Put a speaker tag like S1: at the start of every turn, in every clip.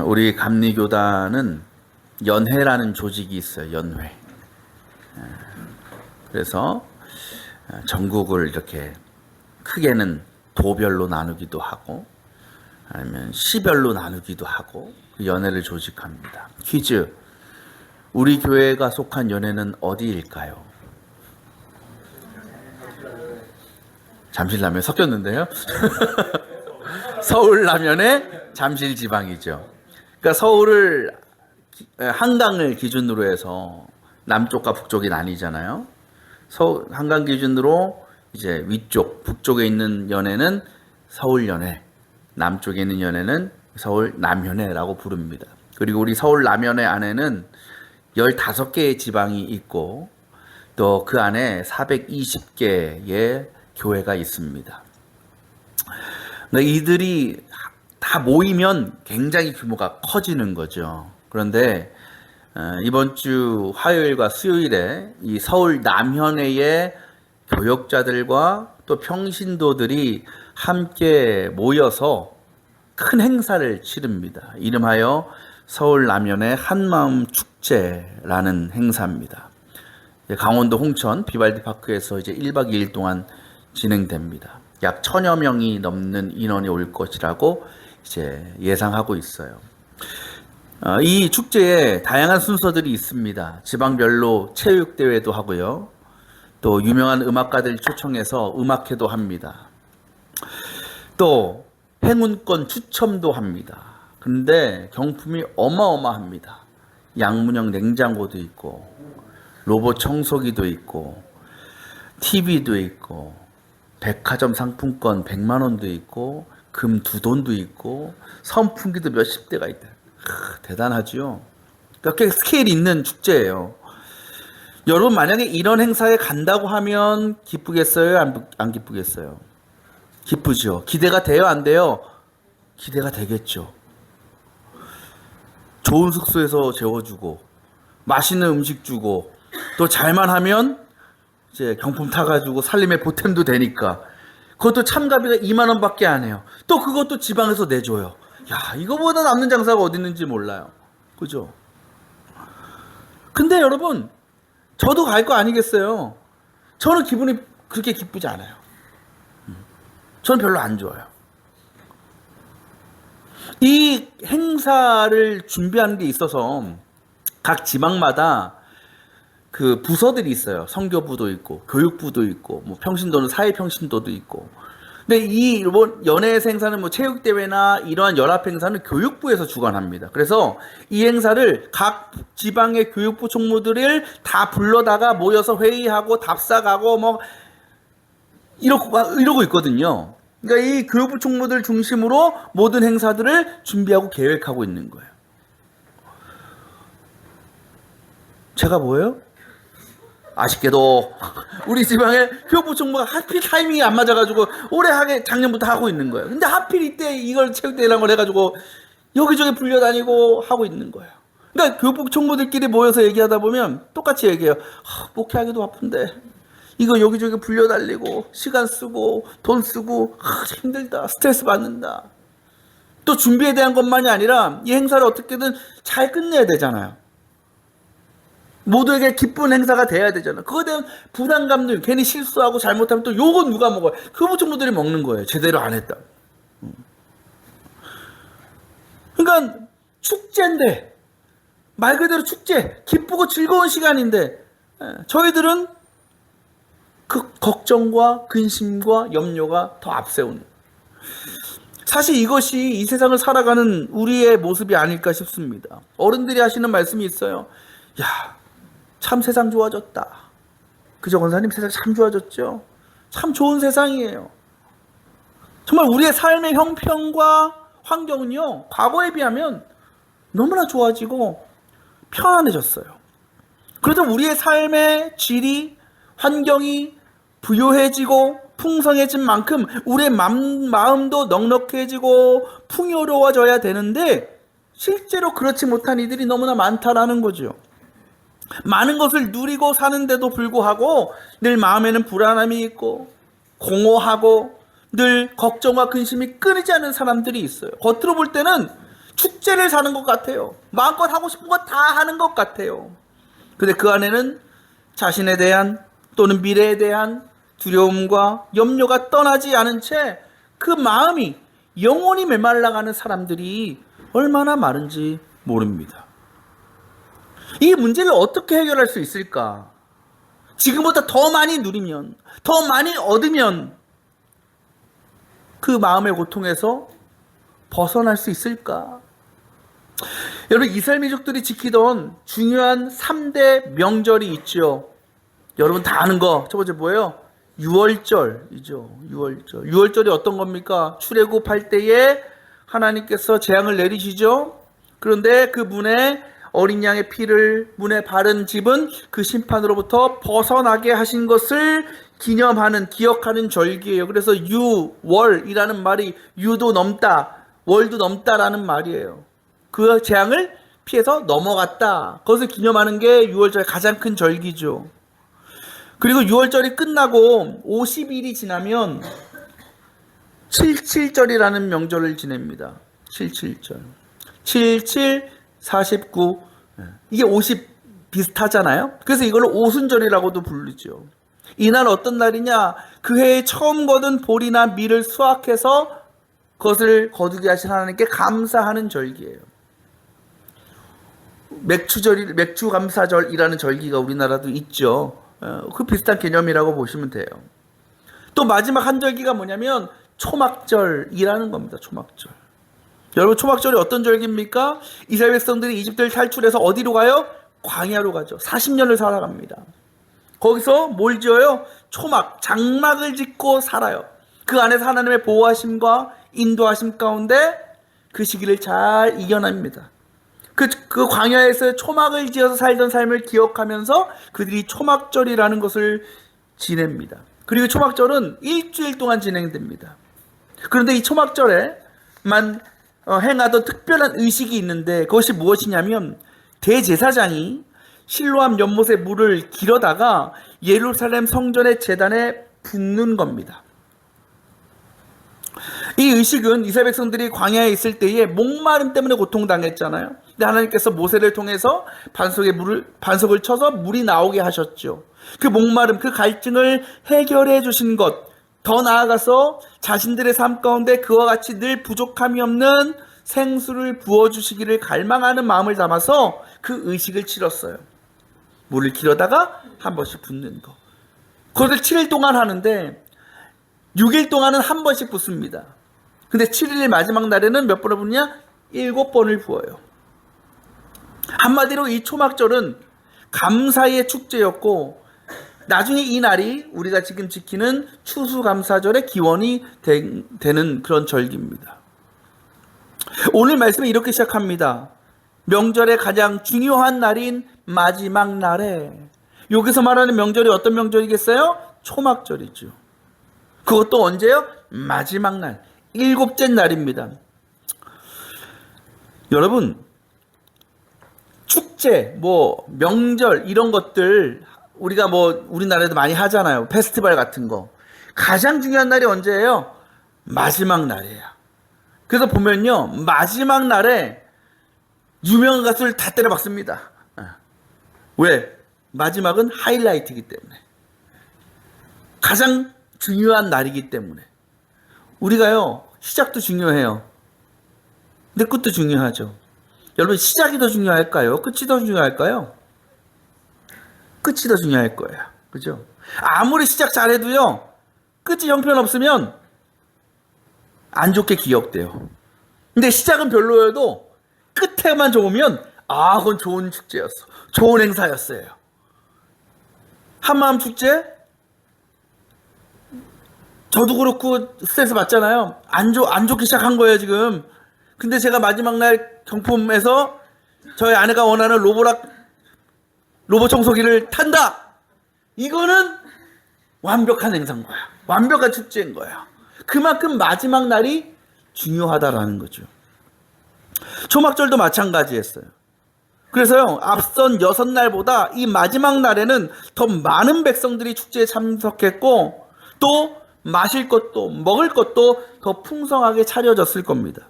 S1: 우리 감리교단은 연회라는 조직이 있어요. 연회. 그래서 전국을 이렇게 크게는 도별로 나누기도 하고 아니면 시별로 나누기도 하고 그 연회를 조직합니다. 퀴즈. 우리 교회가 속한 연회는 어디일까요? 잠실라면 섞였는데요. 서울라면의 잠실지방이죠. 그러니까 서울을 한강을 기준으로 해서 남쪽과 북쪽이 나뉘잖아요. 한강 기준으로 이제 위쪽 북쪽에 있는 연회는 서울연회, 남쪽에 있는 연회는 서울 남연회라고 부릅니다. 그리고 우리 서울 남연회 안에는 15개의 지방이 있고 또 그 안에 420개의 교회가 있습니다. 이들이 다 모이면 굉장히 규모가 커지는 거죠. 그런데 이번 주 화요일과 수요일에 이 서울 남현회의 교역자들과 또 평신도들이 함께 모여서 큰 행사를 치릅니다. 이름하여 서울 남현회 한마음 축제라는 행사입니다. 강원도 홍천 비발디 파크에서 이제 1박 2일 동안 진행됩니다. 약 1000여 명이 넘는 인원이 올 것이라고 이제 예상하고 있어요. 이 축제에 다양한 순서들이 있습니다. 지방별로 체육대회도 하고요. 또 유명한 음악가들 초청해서 음악회도 합니다. 또 행운권 추첨도 합니다. 근데 경품이 어마어마합니다. 양문형 냉장고도 있고 로봇 청소기도 있고 TV도 있고 백화점 상품권 100만 원도 있고 금 2돈도 있고 선풍기도 몇십 대가 있다. 대단하죠. 그러니까 스케일 있는 축제예요. 여러분 만약에 이런 행사에 간다고 하면 기쁘겠어요? 안 기쁘겠어요? 기쁘죠. 기대가 돼요? 안 돼요? 기대가 되겠죠. 좋은 숙소에서 재워주고 맛있는 음식 주고 또 잘만 하면 이제 경품 타가지고 살림에 보탬도 되니까 그것도 참가비가 2만 원밖에 안 해요. 또 그것도 지방에서 내줘요. 야, 이거보다 남는 장사가 어디 있는지 몰라요. 그죠? 근데 여러분, 저도 갈 거 아니겠어요? 저는 기분이 그렇게 기쁘지 않아요. 저는 별로 안 좋아요. 이 행사를 준비하는 데 있어서 각 지방마다 그 부서들이 있어요. 선교부도 있고, 교육부도 있고, 뭐 평신도는 사회평신도도 있고. 근데 이 연회 행사는 뭐 체육대회나 이러한 연합 행사는 교육부에서 주관합니다. 그래서 이 행사를 각 지방의 교육부 총무들을 다 불러다가 모여서 회의하고 답사가고 뭐 이러고 있거든요. 그러니까 이 교육부 총무들 중심으로 모든 행사들을 준비하고 계획하고 있는 거예요. 제가 뭐예요? 아쉽게도 우리 지방에 교육부 총무가 하필 타이밍이 안 맞아가지고 올해 작년부터 하고 있는 거예요. 근데 하필 이때 이걸 체육대회라는 걸 해가지고 여기저기 불려다니고 하고 있는 거예요. 그러니까 교육부 총무들끼리 모여서 얘기하다 보면 똑같이 얘기해요. 목회하기도 바쁜데 이거 여기저기 불려달리고 시간 쓰고 돈 쓰고 힘들다, 스트레스 받는다. 또 준비에 대한 것만이 아니라 이 행사를 어떻게든 잘 끝내야 되잖아요. 모두에게 기쁜 행사가 돼야 되잖아. 그거에 대한 부담감도 괜히 실수하고 잘못하면 또 요건 누가 먹어요? 교부총무들이 먹는 거예요. 제대로 안 했다. 그러니까 축제인데 말 그대로 축제, 기쁘고 즐거운 시간인데 저희들은 그 걱정과 근심과 염려가 더 앞세우는. 사실 이것이 이 세상을 살아가는 우리의 모습이 아닐까 싶습니다. 어른들이 하시는 말씀이 있어요. 야, 참 세상 좋아졌다. 그죠, 권사님? 세상 참 좋아졌죠? 참 좋은 세상이에요. 정말 우리의 삶의 형편과 환경은요, 과거에 비하면 너무나 좋아지고 편안해졌어요. 그래도 우리의 삶의 질이, 환경이 부유해지고 풍성해진 만큼 우리의 마음도 넉넉해지고 풍요로워져야 되는데 실제로 그렇지 못한 이들이 너무나 많다라는 거죠. 많은 것을 누리고 사는데도 불구하고 늘 마음에는 불안함이 있고 공허하고 늘 걱정과 근심이 끊이지 않는 사람들이 있어요. 겉으로 볼 때는 축제를 사는 것 같아요. 마음껏 하고 싶은 거 다 하는 것 같아요. 근데 그 안에는 자신에 대한 또는 미래에 대한 두려움과 염려가 떠나지 않은 채 그 마음이 영원히 메말라가는 사람들이 얼마나 많은지 모릅니다. 이 문제를 어떻게 해결할 수 있을까? 지금보다 더 많이 누리면, 더 많이 얻으면 그 마음의 고통에서 벗어날 수 있을까? 여러분, 이스라엘 민족들이 지키던 중요한 3대 명절이 있죠. 여러분 다 아는 거 첫 번째 뭐예요? 유월절이죠. 유월절. 유월절이 어떤 겁니까? 출애굽할 때에 하나님께서 재앙을 내리시죠. 그런데 그 문에 어린 양의 피를 문에 바른 집은 그 심판으로부터 벗어나게 하신 것을 기념하는, 기억하는 절기예요. 그래서 유월이라는 말이 유도 넘다, 월도 넘다라는 말이에요. 그 재앙을 피해서 넘어갔다. 그것을 기념하는 게 유월절의 가장 큰 절기죠. 그리고 6월절이 끝나고 50일이 지나면 77절이라는 명절을 지냅니다. 77절. 77, 49. 이게 50 비슷하잖아요. 그래서 이걸 오순절이라고도 부르죠. 이날 어떤 날이냐? 그 해에 처음 거둔 보리나 밀을 수확해서 그것을 거두게 하신 하나님께 감사하는 절기예요. 맥주 감사절이라는 절기가 우리나라도 있죠. 그 비슷한 개념이라고 보시면 돼요. 또 마지막 한 절기가 뭐냐면 초막절이라는 겁니다. 초막절. 여러분, 초막절이 어떤 절기입니까? 이스라엘 백성들이 이집트를 탈출해서 어디로 가요? 광야로 가죠. 40년을 살아갑니다. 거기서 뭘 지어요? 초막, 장막을 짓고 살아요. 그 안에서 하나님의 보호하심과 인도하심 가운데 그 시기를 잘 이겨냅니다. 그 광야에서 초막을 지어서 살던 삶을 기억하면서 그들이 초막절이라는 것을 지냅니다. 그리고 초막절은 일주일 동안 진행됩니다. 그런데 이 초막절에만 행하던 특별한 의식이 있는데 그것이 무엇이냐면 대제사장이 실로암 연못에 물을 길어다가 예루살렘 성전의 제단에 붓는 겁니다. 이 의식은 이스라엘 백성들이 광야에 있을 때에 목마름 때문에 고통당했잖아요. 근데 하나님께서 모세를 통해서 반석을 쳐서 물이 나오게 하셨죠. 그 목마름, 그 갈증을 해결해 주신 것, 더 나아가서 자신들의 삶 가운데 그와 같이 늘 부족함이 없는 생수를 부어주시기를 갈망하는 마음을 담아서 그 의식을 치렀어요. 물을 길어다가 한 번씩 붓는 거. 그것을 7일 동안 하는데 6일 동안은 한 번씩 붓습니다. 근데 7일 마지막 날에는 몇 번을 붓냐? 7번을 부어요. 한마디로 이 초막절은 감사의 축제였고 나중에 이 날이 우리가 지금 지키는 추수감사절의 기원이 되는 그런 절기입니다. 오늘 말씀은 이렇게 시작합니다. 명절의 가장 중요한 날인 마지막 날에, 여기서 말하는 명절이 어떤 명절이겠어요? 초막절이죠. 그것도 언제요? 마지막 날, 7째 날입니다. 여러분, 축제, 명절 이런 것들 우리가 우리나라에도 많이 하잖아요. 페스티벌 같은 거. 가장 중요한 날이 언제예요? 마지막 날이에요. 그래서 보면요, 마지막 날에 유명한 가수를 다 때려박습니다. 왜? 마지막은 하이라이트이기 때문에. 가장 중요한 날이기 때문에. 우리가요, 시작도 중요해요. 근데 끝도 중요하죠. 여러분, 시작이 더 중요할까요? 끝이 더 중요할까요? 끝이 더 중요할 거예요. 그죠? 아무리 시작 잘해도요, 끝이 형편없으면 안 좋게 기억돼요. 근데 시작은 별로여도 끝에만 좋으면, 그건 좋은 축제였어. 좋은 행사였어요. 한마음 축제? 저도 그렇고 스트레스 받잖아요. 안 좋게 시작한 거예요, 지금. 근데 제가 마지막 날 경품에서 저희 아내가 원하는 로봇 청소기를 탄다. 이거는 완벽한 행사인 거야. 완벽한 축제인 거야. 그만큼 마지막 날이 중요하다라는 거죠. 초막절도 마찬가지였어요. 그래서요, 앞선 6날보다 이 마지막 날에는 더 많은 백성들이 축제에 참석했고 또 마실 것도 먹을 것도 더 풍성하게 차려졌을 겁니다.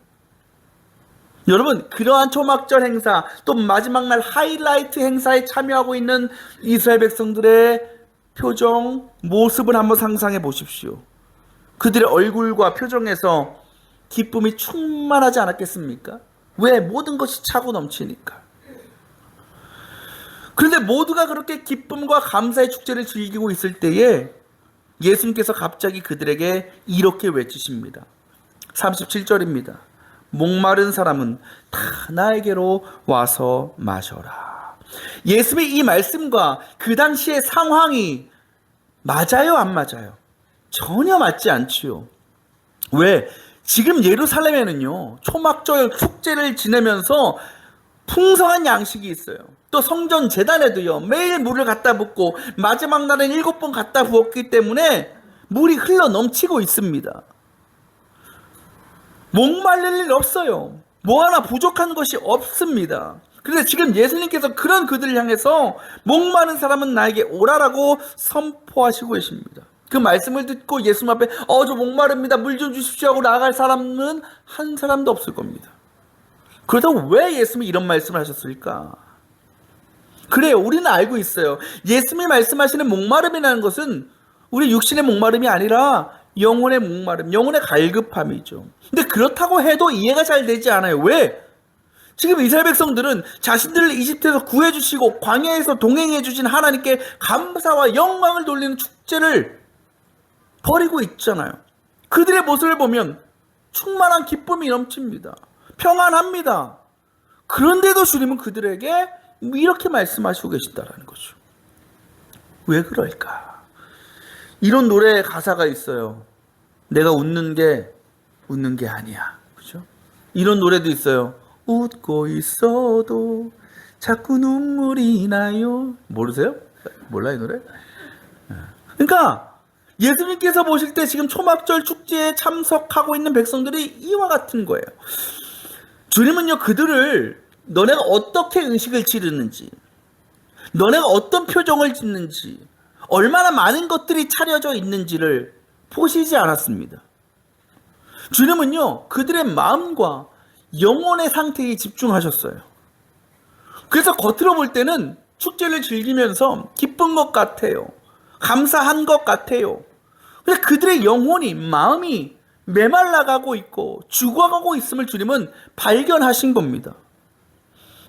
S1: 여러분, 그러한 초막절 행사, 또 마지막 날 하이라이트 행사에 참여하고 있는 이스라엘 백성들의 표정, 모습을 한번 상상해 보십시오. 그들의 얼굴과 표정에서 기쁨이 충만하지 않았겠습니까? 왜? 모든 것이 차고 넘치니까. 그런데 모두가 그렇게 기쁨과 감사의 축제를 즐기고 있을 때에 예수님께서 갑자기 그들에게 이렇게 외치십니다. 37절입니다. 목마른 사람은 다 나에게로 와서 마셔라. 예수님의 이 말씀과 그 당시의 상황이 맞아요, 안 맞아요? 전혀 맞지 않지요. 왜? 지금 예루살렘에는요, 초막절 축제를 지내면서 풍성한 양식이 있어요. 또 성전 제단에도요, 매일 물을 갖다 붓고 마지막 날엔 7번 갖다 부었기 때문에 물이 흘러 넘치고 있습니다. 목말릴 일 없어요. 뭐 하나 부족한 것이 없습니다. 그런데 지금 예수님께서 그런 그들을 향해서 목마른 사람은 나에게 오라라고 선포하시고 계십니다. 그 말씀을 듣고 예수님 앞에 저 목마릅니다, 물 좀 주십시오 하고 나아갈 사람은 한 사람도 없을 겁니다. 그렇다고 왜 예수님이 이런 말씀을 하셨을까? 그래요, 우리는 알고 있어요. 예수님이 말씀하시는 목마름이라는 것은 우리 육신의 목마름이 아니라 영혼의 목마름, 영혼의 갈급함이죠. 근데 그렇다고 해도 이해가 잘 되지 않아요. 왜? 지금 이스라엘 백성들은 자신들을 이집트에서 구해주시고 광야에서 동행해주신 하나님께 감사와 영광을 돌리는 축제를 벌이고 있잖아요. 그들의 모습을 보면 충만한 기쁨이 넘칩니다. 평안합니다. 그런데도 주님은 그들에게 이렇게 말씀하시고 계신다는 거죠. 왜 그럴까? 이런 노래의 가사가 있어요. 내가 웃는 게 아니야. 그죠? 이런 노래도 있어요. 웃고 있어도 자꾸 눈물이 나요. 모르세요? 몰라, 이 노래? 그러니까 예수님께서 보실 때 지금 초막절 축제에 참석하고 있는 백성들이 이와 같은 거예요. 주님은요, 그들을 너네가 어떻게 의식을 치르는지, 너네가 어떤 표정을 짓는지, 얼마나 많은 것들이 차려져 있는지를 보시지 않았습니다. 주님은요, 그들의 마음과 영혼의 상태에 집중하셨어요. 그래서 겉으로 볼 때는 축제를 즐기면서 기쁜 것 같아요. 감사한 것 같아요. 근데 그들의 영혼이, 마음이 메말라가고 있고 죽어가고 있음을 주님은 발견하신 겁니다.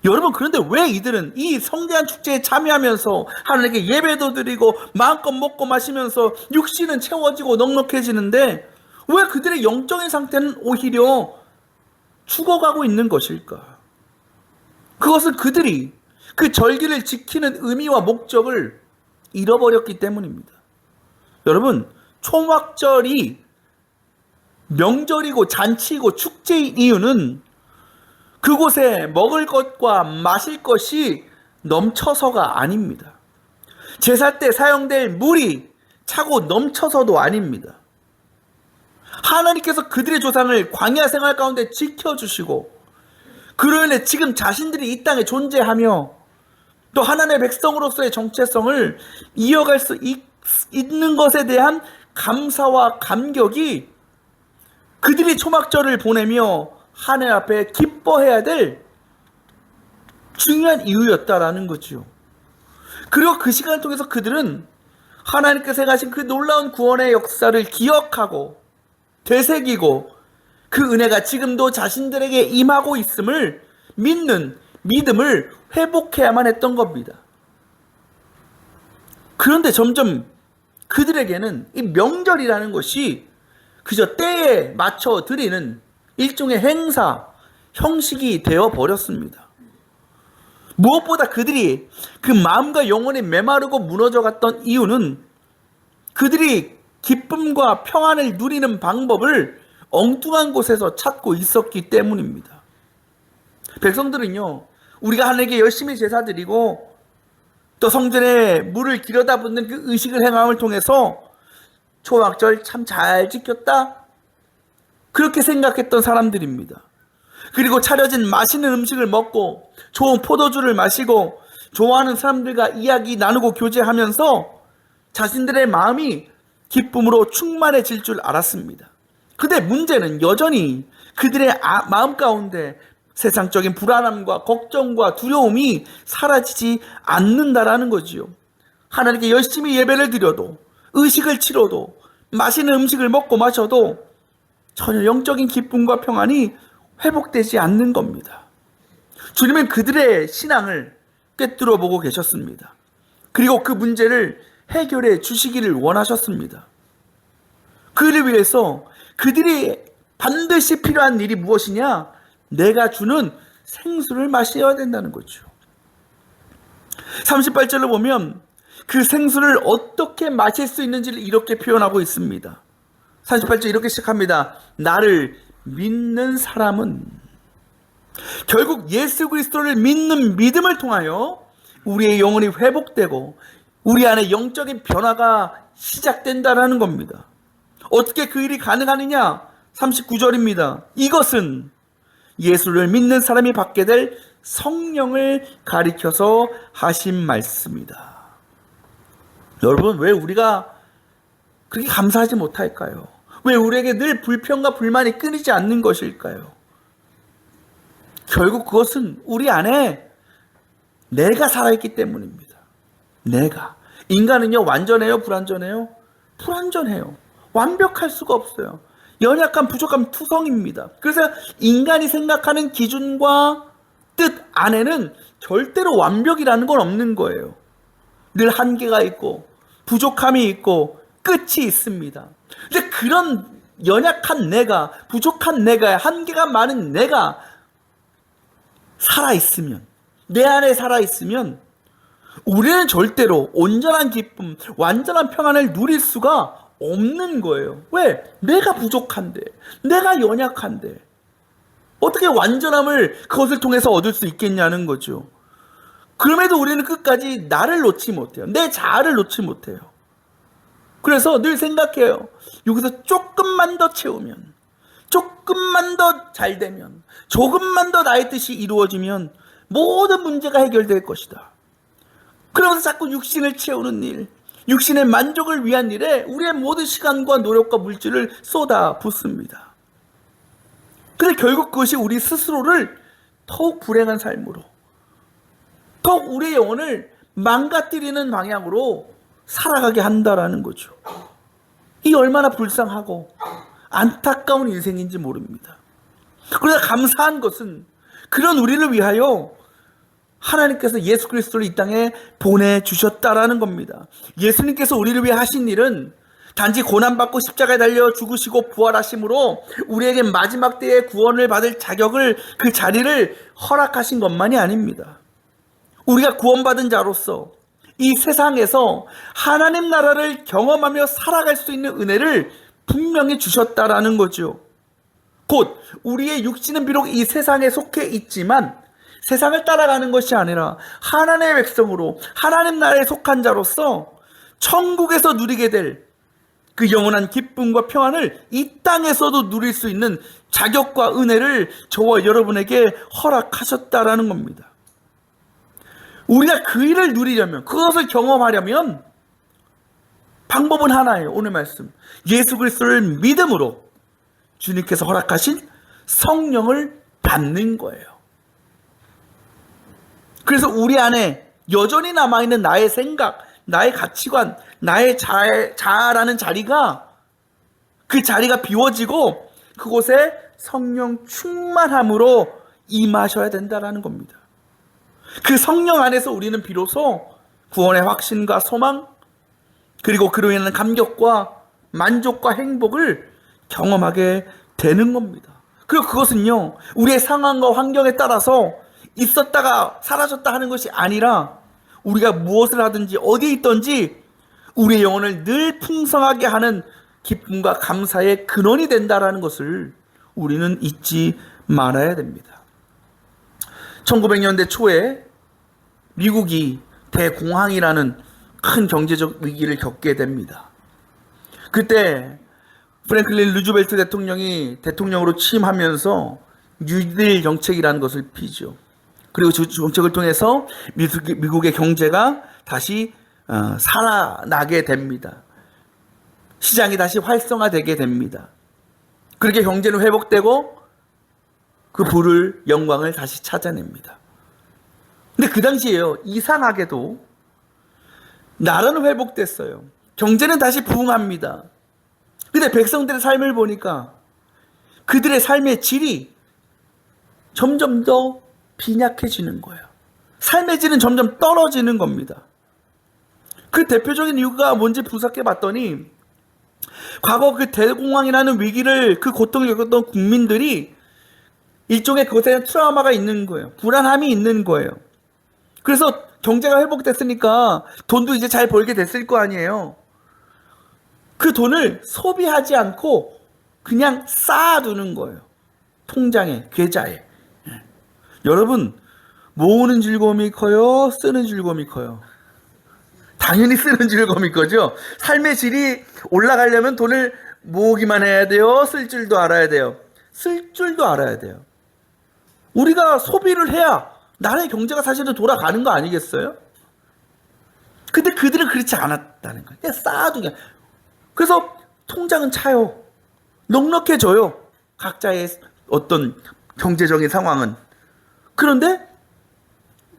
S1: 여러분, 그런데 왜 이들은 이 성대한 축제에 참여하면서 하나님께 예배도 드리고 마음껏 먹고 마시면서 육신은 채워지고 넉넉해지는데 왜 그들의 영적인 상태는 오히려 죽어가고 있는 것일까? 그것은 그들이 그 절기를 지키는 의미와 목적을 잃어버렸기 때문입니다. 여러분, 초막절이 명절이고 잔치이고 축제인 이유는 그곳에 먹을 것과 마실 것이 넘쳐서가 아닙니다. 제사 때 사용될 물이 차고 넘쳐서도 아닙니다. 하나님께서 그들의 조상을 광야 생활 가운데 지켜주시고 그로 인해 지금 자신들이 이 땅에 존재하며 또 하나님의 백성으로서의 정체성을 이어갈 수 있는 것에 대한 감사와 감격이 그들이 초막절을 보내며 하나님 앞에 기뻐해야 될 중요한 이유였다라는 거죠. 그리고 그 시간을 통해서 그들은 하나님께서 행하신 그 놀라운 구원의 역사를 기억하고 되새기고 그 은혜가 지금도 자신들에게 임하고 있음을 믿는 믿음을 회복해야만 했던 겁니다. 그런데 점점 그들에게는 이 명절이라는 것이 그저 때에 맞춰 드리는 일종의 행사, 형식이 되어버렸습니다. 무엇보다 그들이 그 마음과 영혼이 메마르고 무너져 갔던 이유는 그들이 기쁨과 평안을 누리는 방법을 엉뚱한 곳에서 찾고 있었기 때문입니다. 백성들은요, 우리가 하나님께 열심히 제사드리고 또 성전에 물을 길어다 붓는 그 의식을 행함을 통해서 초막절 참 잘 지켰다, 그렇게 생각했던 사람들입니다. 그리고 차려진 맛있는 음식을 먹고 좋은 포도주를 마시고 좋아하는 사람들과 이야기 나누고 교제하면서 자신들의 마음이 기쁨으로 충만해질 줄 알았습니다. 근데 문제는 여전히 그들의 마음 가운데 세상적인 불안함과 걱정과 두려움이 사라지지 않는다라는 거지요. 하나님께 열심히 예배를 드려도, 의식을 치러도, 맛있는 음식을 먹고 마셔도 전혀 영적인 기쁨과 평안이 회복되지 않는 겁니다. 주님은 그들의 신앙을 꿰뚫어 보고 계셨습니다. 그리고 그 문제를 해결해 주시기를 원하셨습니다. 그를 위해서 그들이 반드시 필요한 일이 무엇이냐? 내가 주는 생수를 마셔야 된다는 거죠. 38절을 보면 그 생수를 어떻게 마실 수 있는지를 이렇게 표현하고 있습니다. 38절 이렇게 시작합니다. 나를 믿는 사람은, 결국 예수 그리스도를 믿는 믿음을 통하여 우리의 영혼이 회복되고 우리 안에 영적인 변화가 시작된다는 겁니다. 어떻게 그 일이 가능하느냐? 39절입니다. 이것은 예수를 믿는 사람이 받게 될 성령을 가리켜서 하신 말씀이다. 여러분, 왜 우리가 그렇게 감사하지 못할까요? 왜 우리에게 늘 불평과 불만이 끊이지 않는 것일까요? 결국 그것은 우리 안에 내가 살아있기 때문입니다. 내가. 인간은요, 완전해요? 불완전해요? 불완전해요. 완벽할 수가 없어요. 연약한 부족한 투성입니다. 그래서 인간이 생각하는 기준과 뜻 안에는 절대로 완벽이라는 건 없는 거예요. 늘 한계가 있고 부족함이 있고 끝이 있습니다. 근데 그런 연약한 내가, 부족한 내가, 한계가 많은 내가 살아있으면, 내 안에 살아있으면 우리는 절대로 온전한 기쁨, 완전한 평안을 누릴 수가 없는 거예요. 왜? 내가 부족한데, 내가 연약한데 어떻게 완전함을 그것을 통해서 얻을 수 있겠냐는 거죠. 그럼에도 우리는 끝까지 나를 놓지 못해요. 내 자아를 놓지 못해요. 그래서 늘 생각해요. 여기서 조금만 더 채우면, 조금만 더 잘 되면, 조금만 더 나의 뜻이 이루어지면 모든 문제가 해결될 것이다. 그러면서 자꾸 육신을 채우는 일, 육신의 만족을 위한 일에 우리의 모든 시간과 노력과 물질을 쏟아 붓습니다. 근데 결국 그것이 우리 스스로를 더욱 불행한 삶으로, 더욱 우리의 영혼을 망가뜨리는 방향으로 살아가게 한다라는 거죠. 이 얼마나 불쌍하고 안타까운 인생인지 모릅니다. 그러나 감사한 것은 그런 우리를 위하여 하나님께서 예수 그리스도를 이 땅에 보내주셨다라는 겁니다. 예수님께서 우리를 위해 하신 일은 단지 고난받고 십자가에 달려 죽으시고 부활하심으로 우리에게 마지막 때의 구원을 받을 자격을, 그 자리를 허락하신 것만이 아닙니다. 우리가 구원받은 자로서 이 세상에서 하나님 나라를 경험하며 살아갈 수 있는 은혜를 분명히 주셨다라는 거죠. 곧 우리의 육신은 비록 이 세상에 속해 있지만 세상을 따라가는 것이 아니라 하나님의 백성으로 하나님 나라에 속한 자로서 천국에서 누리게 될 그 영원한 기쁨과 평안을 이 땅에서도 누릴 수 있는 자격과 은혜를 저와 여러분에게 허락하셨다라는 겁니다. 우리가 그 일을 누리려면, 그것을 경험하려면 방법은 하나예요. 오늘 말씀, 예수 그리스도를 믿음으로 주님께서 허락하신 성령을 받는 거예요. 그래서 우리 안에 여전히 남아있는 나의 생각, 나의 가치관, 나의 자아라는 자리가, 그 자리가 비워지고 그곳에 성령 충만함으로 임하셔야 된다는 겁니다. 그 성령 안에서 우리는 비로소 구원의 확신과 소망, 그리고 그로 인한 감격과 만족과 행복을 경험하게 되는 겁니다. 그리고 그것은요, 우리의 상황과 환경에 따라서 있었다가 사라졌다 하는 것이 아니라 우리가 무엇을 하든지 어디에 있든지 우리의 영혼을 늘 풍성하게 하는 기쁨과 감사의 근원이 된다는 것을 우리는 잊지 말아야 됩니다. 1900년대 초에 미국이 대공황이라는 큰 경제적 위기를 겪게 됩니다. 그때 프랭클린 루즈벨트 대통령이 대통령으로 취임하면서 뉴딜 정책이라는 것을 피죠. 그리고 그 정책을 통해서 미국의 경제가 다시 살아나게 됩니다. 시장이 다시 활성화되게 됩니다. 그렇게 경제는 회복되고 그 부를 영광을 다시 찾아냅니다. 근데 그 당시에요, 이상하게도 나라는 회복됐어요. 경제는 다시 부흥합니다. 근데 백성들의 삶을 보니까 그들의 삶의 질이 점점 더 빈약해지는 거예요. 삶의 질은 점점 떨어지는 겁니다. 그 대표적인 이유가 뭔지 분석해 봤더니 과거 그 대공황이라는 위기를, 그 고통을 겪었던 국민들이 일종의 그것에 대한 트라우마가 있는 거예요. 불안함이 있는 거예요. 그래서 경제가 회복됐으니까 돈도 이제 잘 벌게 됐을 거 아니에요. 그 돈을 소비하지 않고 그냥 쌓아두는 거예요. 통장에, 계좌에. 여러분, 모으는 즐거움이 커요? 쓰는 즐거움이 커요? 당연히 쓰는 즐거움이 커죠. 삶의 질이 올라가려면 돈을 모으기만 해야 돼요? 쓸 줄도 알아야 돼요? 쓸 줄도 알아야 돼요. 우리가 소비를 해야 나라의 경제가 사실은 돌아가는 거 아니겠어요? 근데 그들은 그렇지 않았다는 거예요. 그냥 쌓아두게. 그래서 통장은 차요. 넉넉해져요. 각자의 어떤 경제적인 상황은. 그런데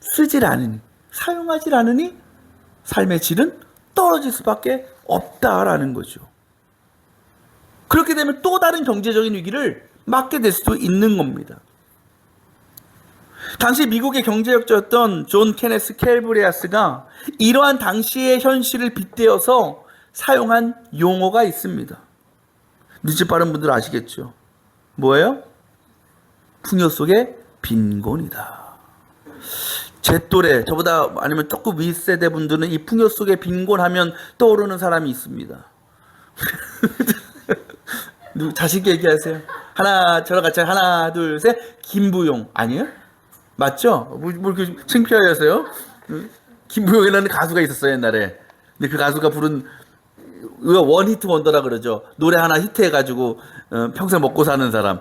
S1: 쓰질 않으니, 사용하질 않으니 삶의 질은 떨어질 수밖에 없다라는 거죠. 그렇게 되면 또 다른 경제적인 위기를 맞게 될 수도 있는 겁니다. 당시 미국의 경제학자였던 존 케네스 캘브레아스가 이러한 당시의 현실을 빗대어서 사용한 용어가 있습니다. 눈치 빠른 분들 아시겠죠? 뭐예요? 풍요 속의 빈곤이다. 제 또래, 저보다 아니면 조금 윗세대 분들은 이 풍요 속의 빈곤하면 떠오르는 사람이 있습니다. 자신있게 얘기하세요. 저랑 같이 하나, 둘, 셋. 김부용 아니에요? 맞죠? 뭐 이렇게 창피하게 하세요? 김부용이라는 가수가 있었어요, 옛날에. 근데 그 가수가 부른 원히트 원더라 그러죠. 노래 하나 히트해가지고 평생 먹고 사는 사람.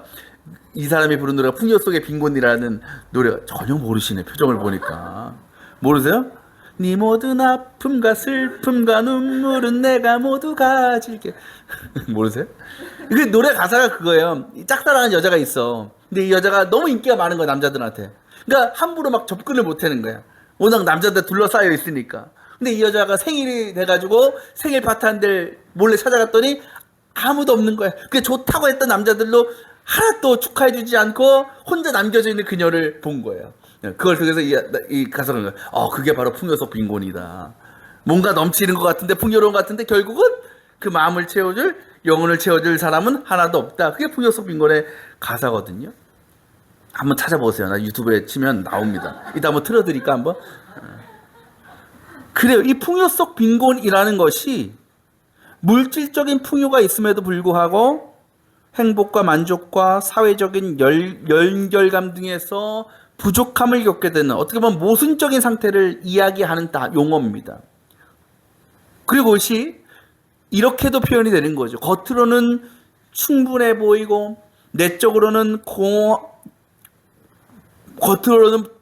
S1: 이 사람이 부른 노래가 풍요 속의 빈곤이라는 노래가. 전혀 모르시네, 표정을 보니까. 모르세요? 네 모든 아픔과 슬픔과 눈물은 내가 모두 가질게. 모르세요? 그 노래 가사가 그거예요. 짝사랑하는 여자가 있어. 근데 이 여자가 너무 인기가 많은 거야, 남자들한테. 그러니까 함부로 막 접근을 못 하는 거야. 워낙 남자들 둘러싸여 있으니까. 근데 이 여자가 생일이 돼가지고 생일 파티한들 몰래 찾아갔더니 아무도 없는 거야. 그게 좋다고 했던 남자들도 하나도 축하해주지 않고 혼자 남겨져 있는 그녀를 본 거예요. 그걸 통해서 이 가사가 그게 바로 풍요 속 빈곤이다. 뭔가 넘치는 것 같은데, 풍요로운 것 같은데 결국은 그 마음을 채워줄, 영혼을 채워줄 사람은 하나도 없다. 그게 풍요 속 빈곤의 가사거든요. 한번 찾아보세요. 나 유튜브에 치면 나옵니다. 이따 한번 틀어드릴까 한번? 그래요. 이 풍요 속 빈곤이라는 것이 물질적인 풍요가 있음에도 불구하고 행복과 만족과 사회적인 연결감 등에서 부족함을 겪게 되는, 어떻게 보면 모순적인 상태를 이야기하는 용어입니다. 그리고 그것이 이렇게도 표현이 되는 거죠. 겉으로는 충분해 보이고 내적으로는 겉으로는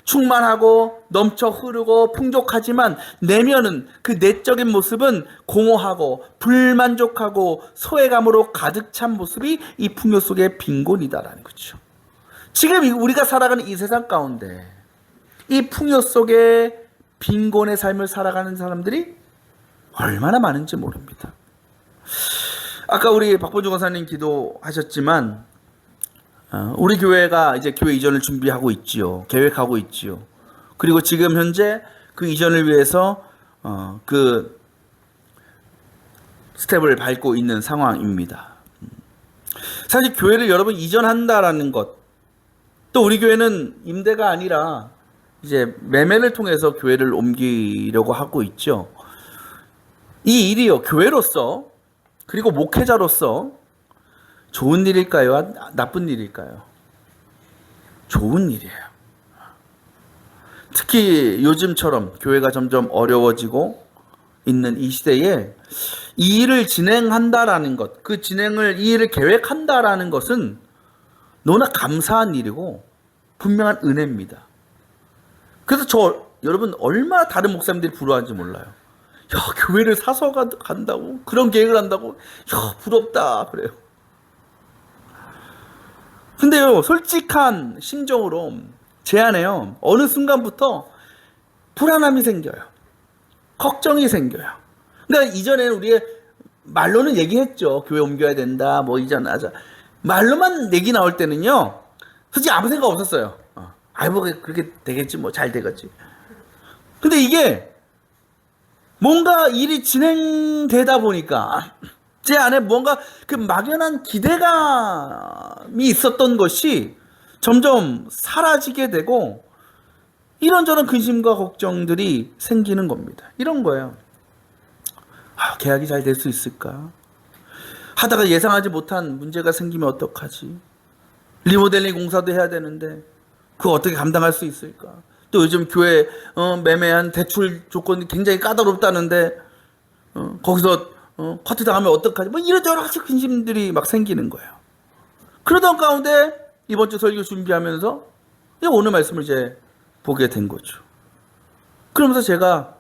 S1: 충만하고 넘쳐 흐르고 풍족하지만 내면은, 그 내적인 모습은 공허하고 불만족하고 소외감으로 가득 찬 모습이 이 풍요 속의 빈곤이다라는 거죠. 지금 우리가 살아가는 이 세상 가운데 이 풍요 속의 빈곤의 삶을 살아가는 사람들이 얼마나 많은지 모릅니다. 아까 우리 박본주 권사님 기도하셨지만 우리 교회가 이제 교회 이전을 준비하고 있지요. 계획하고 있지요. 그리고 지금 현재 그 이전을 위해서 그 스텝을 밟고 있는 상황입니다. 사실 교회를 여러분 이전한다라는 것, 또 우리 교회는 임대가 아니라 이제 매매를 통해서 교회를 옮기려고 하고 있죠. 이 일이요, 교회로서 그리고 목회자로서 좋은 일일까요? 나쁜 일일까요? 좋은 일이에요. 특히 요즘처럼 교회가 점점 어려워지고 있는 이 시대에 이 일을 진행한다라는 것, 이 일을 계획한다라는 것은 너무나 감사한 일이고 분명한 은혜입니다. 그래서 여러분 얼마나 다른 목사님들이 부러워하는지 몰라요. 야, 교회를 사서 간다고? 그런 계획을 한다고? 야, 부럽다 그래요. 근데요, 솔직한 심정으로 제 안에요, 어느 순간부터 불안함이 생겨요. 걱정이 생겨요. 그러니까 이전에는 우리가 말로는 얘기했죠. 교회 옮겨야 된다, 뭐 이전 하자. 말로만 얘기 나올 때는요, 솔직히 아무 생각 없었어요. 아이, 뭐 그렇게 되겠지, 뭐 잘 되겠지. 근데 이게 뭔가 일이 진행되다 보니까 제 안에 뭔가 그 막연한 기대감이 있었던 것이 점점 사라지게 되고 이런저런 근심과 걱정들이 생기는 겁니다. 이런 거예요. 계약이 잘 될 수 있을까? 하다가 예상하지 못한 문제가 생기면 어떡하지? 리모델링 공사도 해야 되는데 그거 어떻게 감당할 수 있을까? 또 요즘 교회 매매한 대출 조건이 굉장히 까다롭다는데 거기서 커트 당하면 어떡하지? 뭐 이런 여러 가지 근심들이 막 생기는 거예요. 그러던 가운데 이번 주 설교 준비하면서 오늘 말씀을 이제 보게 된 거죠. 그러면서 제가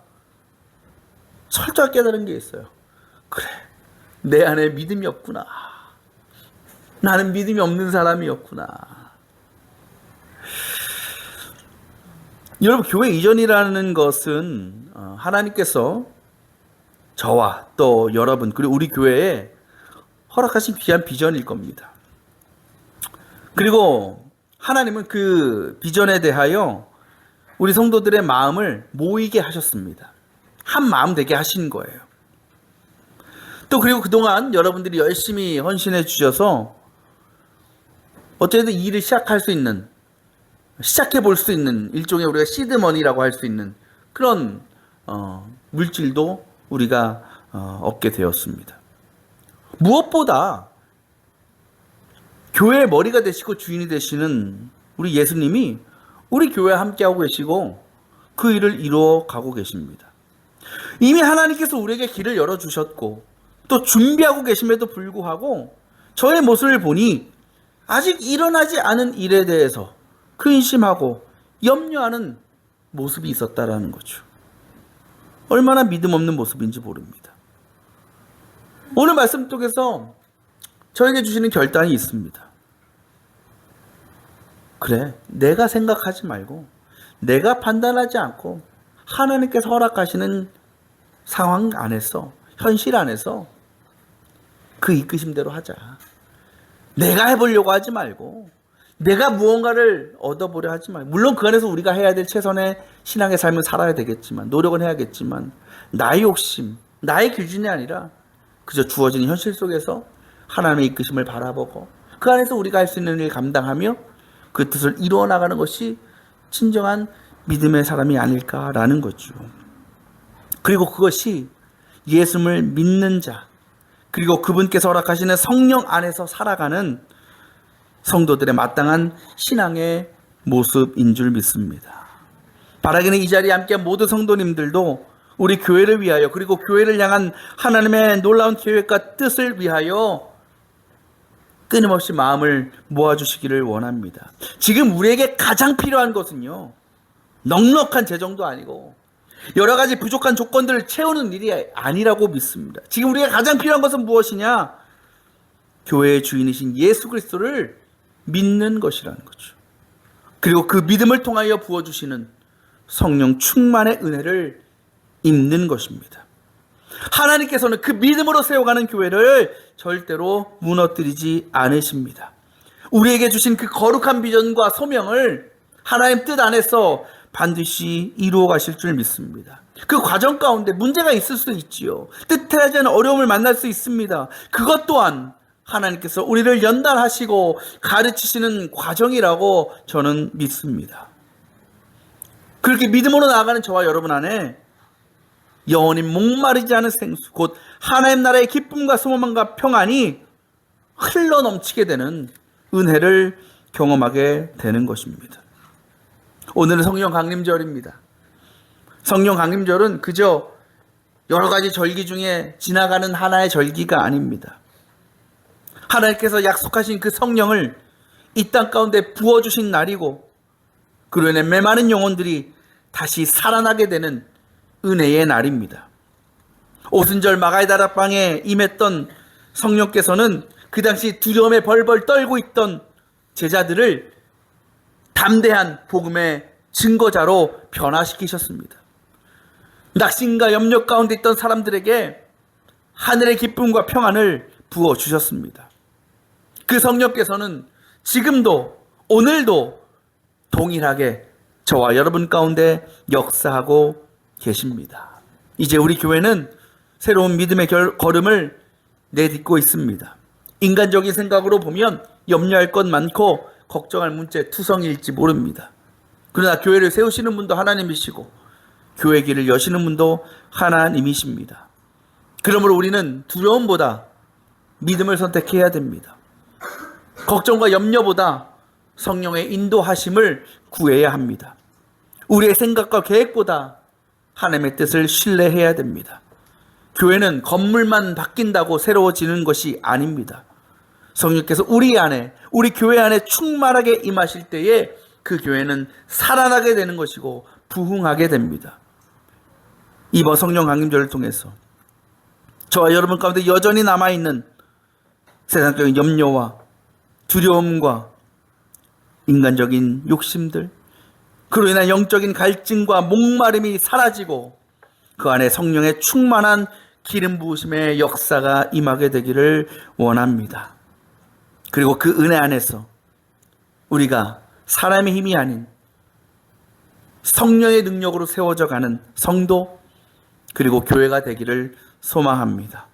S1: 철저하게 깨달은 게 있어요. 그래, 내 안에 믿음이 없구나. 나는 믿음이 없는 사람이었구나. 여러분, 교회 이전이라는 것은 하나님께서 저와 또 여러분 그리고 우리 교회에 허락하신 귀한 비전일 겁니다. 그리고 하나님은 그 비전에 대하여 우리 성도들의 마음을 모이게 하셨습니다. 한 마음 되게 하신 거예요. 또 그리고 그동안 여러분들이 열심히 헌신해 주셔서 어쨌든 일을 시작할 수 있는, 시작해 볼 수 있는 일종의 우리가 시드머니라고 할 수 있는 그런 물질도 우리가 얻게 되었습니다. 무엇보다 교회의 머리가 되시고 주인이 되시는 우리 예수님이 우리 교회에 함께하고 계시고 그 일을 이루어 가고 계십니다. 이미 하나님께서 우리에게 길을 열어주셨고 또 준비하고 계심에도 불구하고 저의 모습을 보니 아직 일어나지 않은 일에 대해서 근심하고 염려하는 모습이 있었다라는 거죠. 얼마나 믿음 없는 모습인지 모릅니다. 오늘 말씀 속에서 저에게 주시는 결단이 있습니다. 그래, 내가 생각하지 말고 내가 판단하지 않고 하나님께서 허락하시는 상황 안에서, 현실 안에서 그 이끄심대로 하자. 내가 해보려고 하지 말고 내가 무언가를 얻어보려 하지 말고, 물론 그 안에서 우리가 해야 될 최선의 신앙의 삶을 살아야 되겠지만, 노력은 해야겠지만 나의 욕심, 나의 기준이 아니라 그저 주어진 현실 속에서 하나님의 이끄심을 바라보고 그 안에서 우리가 할 수 있는 일을 감당하며 그 뜻을 이루어 나가는 것이 진정한 믿음의 사람이 아닐까라는 거죠. 그리고 그것이 예수를 믿는 자, 그리고 그분께서 허락하시는 성령 안에서 살아가는 성도들의 마땅한 신앙의 모습인 줄 믿습니다. 바라기는 이 자리에 함께한 모든 성도님들도 우리 교회를 위하여, 그리고 교회를 향한 하나님의 놀라운 계획과 뜻을 위하여 끊임없이 마음을 모아주시기를 원합니다. 지금 우리에게 가장 필요한 것은요, 넉넉한 재정도 아니고 여러 가지 부족한 조건들을 채우는 일이 아니라고 믿습니다. 지금 우리가 가장 필요한 것은 무엇이냐? 교회의 주인이신 예수 그리스도를 믿는 것이라는 거죠. 그리고 그 믿음을 통하여 부어주시는 성령 충만의 은혜를 입는 것입니다. 하나님께서는 그 믿음으로 세워가는 교회를 절대로 무너뜨리지 않으십니다. 우리에게 주신 그 거룩한 비전과 소명을 하나님 뜻 안에서 반드시 이루어 가실 줄 믿습니다. 그 과정 가운데 문제가 있을 수 있지요. 뜻하지 않은 어려움을 만날 수 있습니다. 그것 또한 하나님께서 우리를 연단하시고 가르치시는 과정이라고 저는 믿습니다. 그렇게 믿음으로 나아가는 저와 여러분 안에 영원히 목마르지 않은 생수, 곧 하나님 나라의 기쁨과 소망과 평안이 흘러 넘치게 되는 은혜를 경험하게 되는 것입니다. 오늘은 성령 강림절입니다. 성령 강림절은 그저 여러 가지 절기 중에 지나가는 하나의 절기가 아닙니다. 하나님께서 약속하신 그 성령을 이 땅 가운데 부어주신 날이고, 그로 인해 메마른 영혼들이 다시 살아나게 되는 은혜의 날입니다. 오순절 마가의 다락방에 임했던 성령께서는 그 당시 두려움에 벌벌 떨고 있던 제자들을 담대한 복음의 증거자로 변화시키셨습니다. 낙심과 염려 가운데 있던 사람들에게 하늘의 기쁨과 평안을 부어주셨습니다. 그 성령께서는 지금도 오늘도 동일하게 저와 여러분 가운데 역사하고 계십니다. 이제 우리 교회는 새로운 믿음의 걸음을 내딛고 있습니다. 인간적인 생각으로 보면 염려할 것 많고 걱정할 문제 투성일지 모릅니다. 그러나 교회를 세우시는 분도 하나님이시고 교회 길을 여시는 분도 하나님이십니다. 그러므로 우리는 두려움보다 믿음을 선택해야 됩니다. 걱정과 염려보다 성령의 인도하심을 구해야 합니다. 우리의 생각과 계획보다 하나님의 뜻을 신뢰해야 됩니다. 교회는 건물만 바뀐다고 새로워지는 것이 아닙니다. 성령께서 우리 안에, 우리 교회 안에 충만하게 임하실 때에 그 교회는 살아나게 되는 것이고 부흥하게 됩니다. 이번 성령 강림절을 통해서 저와 여러분 가운데 여전히 남아있는 세상적인 염려와 두려움과 인간적인 욕심들, 그로 인한 영적인 갈증과 목마름이 사라지고 그 안에 성령의 충만한 기름 부으심의 역사가 임하게 되기를 원합니다. 그리고 그 은혜 안에서 우리가 사람의 힘이 아닌 성령의 능력으로 세워져 가는 성도 그리고 교회가 되기를 소망합니다.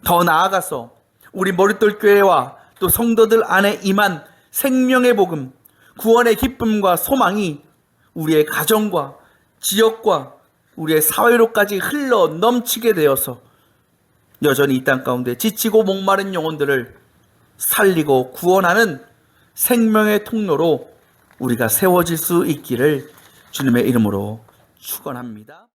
S1: 더 나아가서 우리 머릿돌 교회와 또 성도들 안에 임한 생명의 복음, 구원의 기쁨과 소망이 우리의 가정과 지역과 우리의 사회로까지 흘러 넘치게 되어서 여전히 이 땅 가운데 지치고 목마른 영혼들을 살리고 구원하는 생명의 통로로 우리가 세워질 수 있기를 주님의 이름으로 축원합니다.